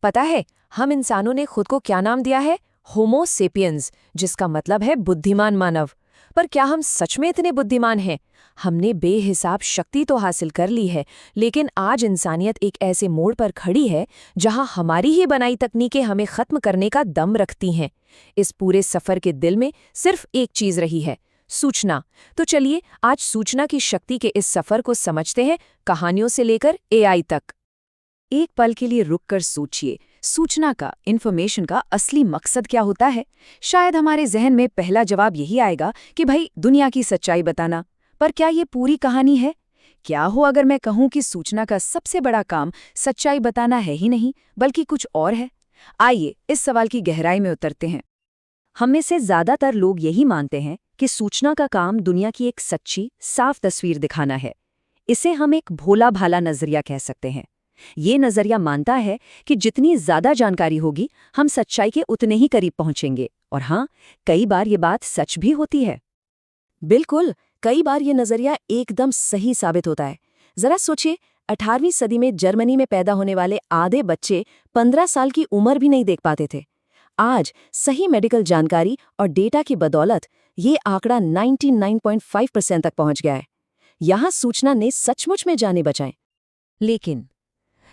पता है, हम इंसानों ने खुद को क्या नाम दिया है? होमो सेपियंस, जिसका मतलब है बुद्धिमान मानव। पर क्या हम सच में इतने बुद्धिमान हैं? हमने बेहिसाब शक्ति तो हासिल कर ली है, लेकिन आज इंसानियत एक ऐसे मोड़ पर खड़ी है जहां हमारी ही बनाई तकनीकें हमें खत्म करने का दम रखती हैं। इस पूरे सफर के दिल में सिर्फ एक चीज रही है, सूचना। तो चलिए आज सूचना की शक्ति के इस सफर को समझते हैं, कहानियों से लेकर एआई तक। एक पल के लिए रुककर सोचिए, सूचना का, इन्फॉर्मेशन का असली मकसद क्या होता है? शायद हमारे जहन में पहला जवाब यही आएगा कि भाई दुनिया की सच्चाई बताना। पर क्या ये पूरी कहानी है? क्या हो अगर मैं कहूं कि सूचना का सबसे बड़ा काम सच्चाई बताना है ही नहीं, बल्कि कुछ और है? आइए इस सवाल की गहराई में उतरते हैं। हम में से ज्यादातर लोग यही मानते हैं कि सूचना का काम दुनिया की एक सच्ची, साफ तस्वीर दिखाना है। इसे हम एक भोला भाला नजरिया कह सकते हैं। ये नजरिया मानता है कि जितनी ज्यादा जानकारी होगी, हम सच्चाई के उतने ही करीब पहुंचेंगे। और हाँ, कई बार ये बात सच भी होती है। बिल्कुल, कई बार ये नजरिया एकदम सही साबित होता है। जरा सोचिए, 18वीं सदी में जर्मनी में पैदा होने वाले आधे बच्चे 15 साल की उम्र भी नहीं देख पाते थे। आज सही मेडिकल जानकारी और डेटा की बदौलत ये आंकड़ा 99.5% तक पहुंच गया है। यहां सूचना ने सचमुच में जानें बचाएं। लेकिन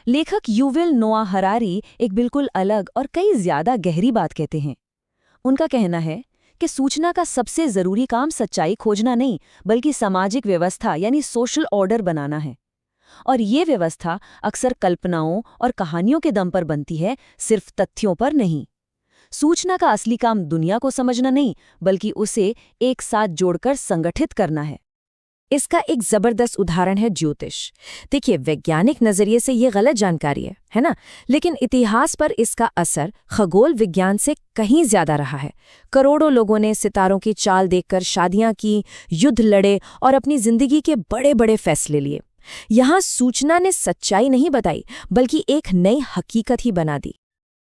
लेखक युवल नोआ हरारी एक बिल्कुल अलग और कई ज्यादा गहरी बात कहते हैं। उनका कहना है कि सूचना का सबसे जरूरी काम सच्चाई खोजना नहीं, बल्कि सामाजिक व्यवस्था यानी सोशल ऑर्डर बनाना है। और ये व्यवस्था अक्सर कल्पनाओं और कहानियों के दम पर बनती है, सिर्फ तथ्यों पर नहीं। सूचना का असली काम दुनिया को समझना नहीं, बल्कि उसे एक साथ जोड़कर संगठित करना है। इसका एक जबरदस्त उदाहरण है ज्योतिष। देखिए, वैज्ञानिक नजरिए से ये गलत जानकारी है ना? लेकिन इतिहास पर इसका असर खगोल विज्ञान से कहीं ज्यादा रहा है। करोड़ों लोगों ने सितारों की चाल देखकर शादियां की, युद्ध लड़े और अपनी जिंदगी के बड़े बड़े फैसले लिए। यहां सूचना ने सच्चाई नहीं बताई, बल्कि एक नई हकीकत ही बना दी।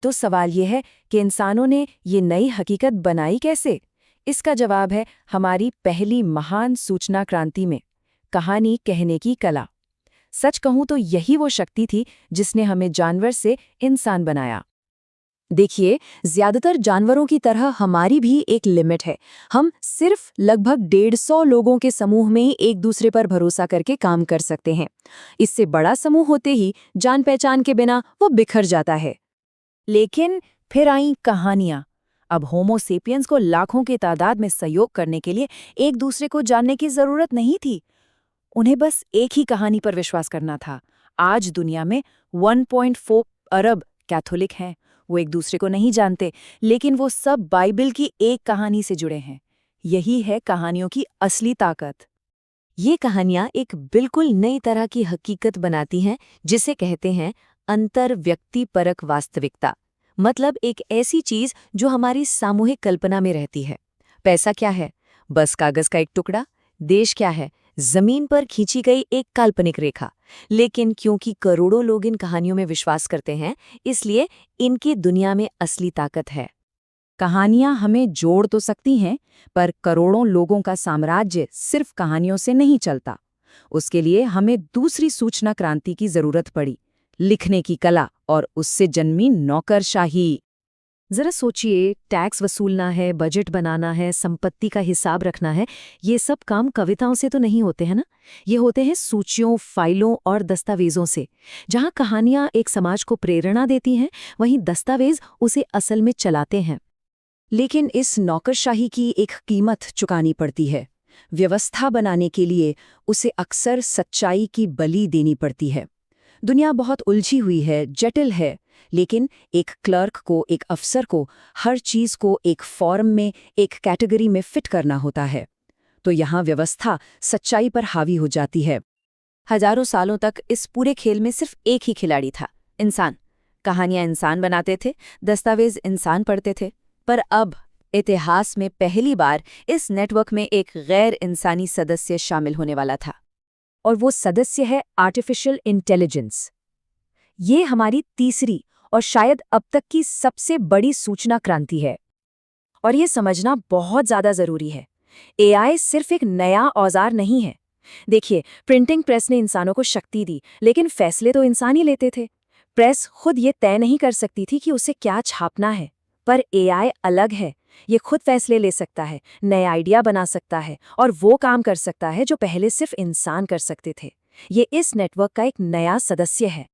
तो सवाल ये है कि इंसानों ने ये नई हकीकत बनाई कैसे? इसका जवाब है हमारी पहली महान सूचना क्रांति में, कहानी कहने की कला। सच कहूं तो यही वो शक्ति थी जिसने हमें जानवर से इंसान बनाया। देखिए, ज्यादातर जानवरों की तरह हमारी भी एक लिमिट है। हम सिर्फ लगभग 150 लोगों के समूह में ही एक दूसरे पर भरोसा करके काम कर सकते हैं। इससे बड़ा समूह होते ही जान पहचान के बिना वो बिखर जाता है। लेकिन फिर आई कहानियां। अब होमो सेपियंस को लाखों की तादाद में सहयोग करने के लिए एक दूसरे को जानने की जरूरत नहीं थी। उन्हें बस एक ही कहानी पर विश्वास करना था। आज दुनिया में 1.4 अरब कैथोलिक हैं। वो एक दूसरे को नहीं जानते, लेकिन वो सब बाइबल की एक कहानी से जुड़े हैं। यही है कहानियों की असली ताकत। ये कहानियां एक बिल्कुल नई तरह की हकीकत बनाती हैं, जिसे कहते हैं अंतर व्यक्तिपरक वास्तविकता। मतलब एक ऐसी चीज जो हमारी सामूहिक कल्पना में रहती है। पैसा क्या है? बस कागज का एक टुकड़ा। देश क्या है? जमीन पर खींची गई एक काल्पनिक रेखा। लेकिन क्योंकि करोड़ों लोग इन कहानियों में विश्वास करते हैं, इसलिए इनकी दुनिया में असली ताकत है। कहानियां हमें जोड़ तो सकती हैं, पर करोड़ों लोगों का साम्राज्य सिर्फ कहानियों से नहीं चलता। उसके लिए हमें दूसरी सूचना क्रांति की जरूरत पड़ी, लिखने की कला और उससे जन्मी नौकरशाही। जरा सोचिए, टैक्स वसूलना है, बजट बनाना है, संपत्ति का हिसाब रखना है, ये सब काम कविताओं से तो नहीं होते हैं ना। ये होते हैं सूचियों, फाइलों और दस्तावेजों से। जहां कहानियां एक समाज को प्रेरणा देती हैं, वहीं दस्तावेज उसे असल में चलाते हैं। लेकिन इस नौकरशाही की एक कीमत चुकानी पड़ती है। व्यवस्था बनाने के लिए उसे अक्सर सच्चाई की बलि देनी पड़ती है। दुनिया बहुत उलझी हुई है, जटिल है, लेकिन एक क्लर्क को, एक अफसर को हर चीज को एक फॉर्म में, एक कैटेगरी में फिट करना होता है। तो यहाँ व्यवस्था सच्चाई पर हावी हो जाती है। हजारों सालों तक इस पूरे खेल में सिर्फ एक ही खिलाड़ी था, इंसान। कहानियां इंसान बनाते थे, दस्तावेज इंसान पढ़ते थे। पर अब इतिहास में पहली बार इस नेटवर्क में एक गैर इंसानी सदस्य शामिल होने वाला था। और वो सदस्य है आर्टिफिशियल इंटेलिजेंस। ये हमारी तीसरी और शायद अब तक की सबसे बड़ी सूचना क्रांति है। और ये समझना बहुत ज्यादा जरूरी है। एआई सिर्फ एक नया औजार नहीं है। देखिए, प्रिंटिंग प्रेस ने इंसानों को शक्ति दी, लेकिन फैसले तो इंसान ही लेते थे। प्रेस खुद ये तय नहीं कर सकती थी कि उसे क्या छापना है, पर एआई अलग है। ये खुद फैसले ले सकता है, नए आइडिया बना सकता है और वो काम कर सकता है जो पहले सिर्फ इंसान कर सकते थे। ये इस नेटवर्क का एक नया सदस्य है।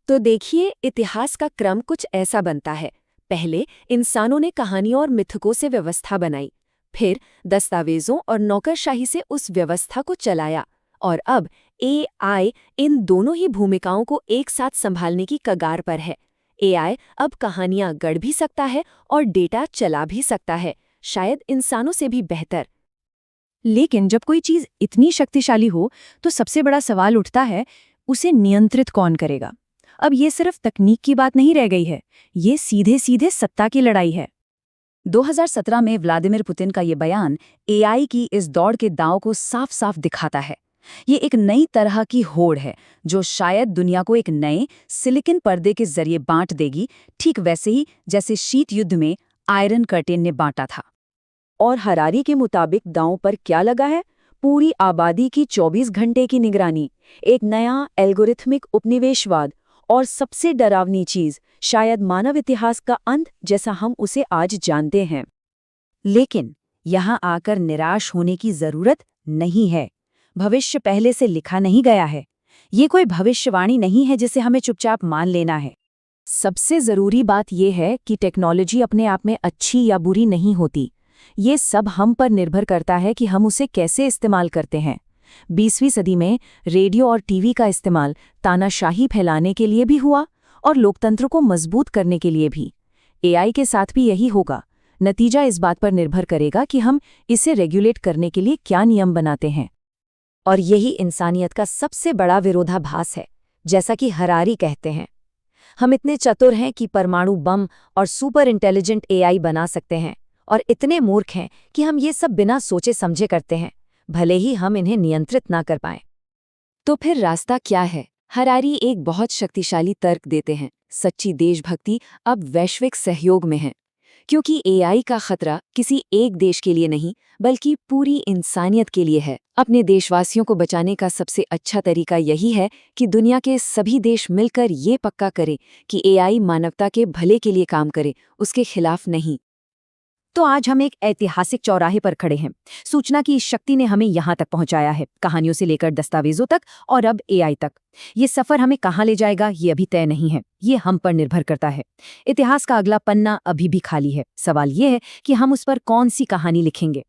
तो देखिए, इतिहास का क्रम कुछ ऐसा बनता है। पहले इंसानों ने कहानियों और मिथकों से व्यवस्था बनाई, फिर दस्तावेजों और नौकरशाही से उस व्यवस्था को चलाया, और अब एआई इन दोनों ही भूमिकाओं को एक साथ संभालने की कगार पर है। एआई अब कहानियां गढ़ भी सकता है और डेटा चला भी सकता है, शायद इंसानों से भी बेहतर। लेकिन जब कोई चीज इतनी शक्तिशाली हो, तो सबसे बड़ा सवाल उठता है, उसे नियंत्रित कौन करेगा? अब ये सिर्फ तकनीक की बात नहीं रह गई है, ये सीधे सीधे सत्ता की लड़ाई है। 2017 में व्लादिमीर पुतिन का ये बयान एआई की इस दौड़ के दांव को साफ साफ दिखाता है। ये एक नई तरह की होड़ है जो शायद दुनिया को एक नए सिलिकॉन पर्दे के जरिए बांट देगी, ठीक वैसे ही जैसे शीत युद्ध में आयरन कर्टेन ने बांटा था। और हरारी के मुताबिक दांव पर क्या लगा है? पूरी आबादी की 24 घंटे की निगरानी, एक नया एल्गोरिथमिक उपनिवेशवाद और सबसे डरावनी चीज, शायद मानव इतिहास का अंत जैसा हम उसे आज जानते हैं। लेकिन यहाँ आकर निराश होने की जरूरत नहीं है। भविष्य पहले से लिखा नहीं गया है। ये कोई भविष्यवाणी नहीं है जिसे हमें चुपचाप मान लेना है। सबसे जरूरी बात यह है कि टेक्नोलॉजी अपने आप में अच्छी या बुरी नहीं होती। ये सब हम पर निर्भर करता है कि हम उसे कैसे इस्तेमाल करते हैं। 20वीं सदी में रेडियो और टीवी का इस्तेमाल तानाशाही फैलाने के लिए भी हुआ और लोकतंत्र को मजबूत करने के लिए भी। एआई के साथ भी यही होगा। नतीजा इस बात पर निर्भर करेगा कि हम इसे रेगुलेट करने के लिए क्या नियम बनाते हैं। और यही इंसानियत का सबसे बड़ा विरोधाभास है। जैसा कि हरारी कहते हैं, हम इतने चतुर हैं कि परमाणु बम और सुपर इंटेलिजेंट एआई बना सकते हैं, और इतने मूर्ख हैं कि हम ये सब बिना सोचे समझे करते हैं, भले ही हम इन्हें नियंत्रित ना कर पाएं। तो फिर रास्ता क्या है? हरारी एक बहुत शक्तिशाली तर्क देते हैं। सच्ची देशभक्ति अब वैश्विक सहयोग में है, क्योंकि एआई का खतरा किसी एक देश के लिए नहीं बल्कि पूरी इंसानियत के लिए है। अपने देशवासियों को बचाने का सबसे अच्छा तरीका यही है कि दुनिया के सभी देश मिलकर ये पक्का करें कि एआई मानवता के भले के लिए काम करे, उसके खिलाफ नहीं। तो आज हम एक ऐतिहासिक चौराहे पर खड़े हैं। सूचना की इस शक्ति ने हमें यहाँ तक पहुँचाया है, कहानियों से लेकर दस्तावेजों तक और अब एआई तक। ये सफ़र हमें कहाँ ले जाएगा ये अभी तय नहीं है, ये हम पर निर्भर करता है। इतिहास का अगला पन्ना अभी भी खाली है। सवाल ये है कि हम उस पर कौन सी कहानी लिखेंगे।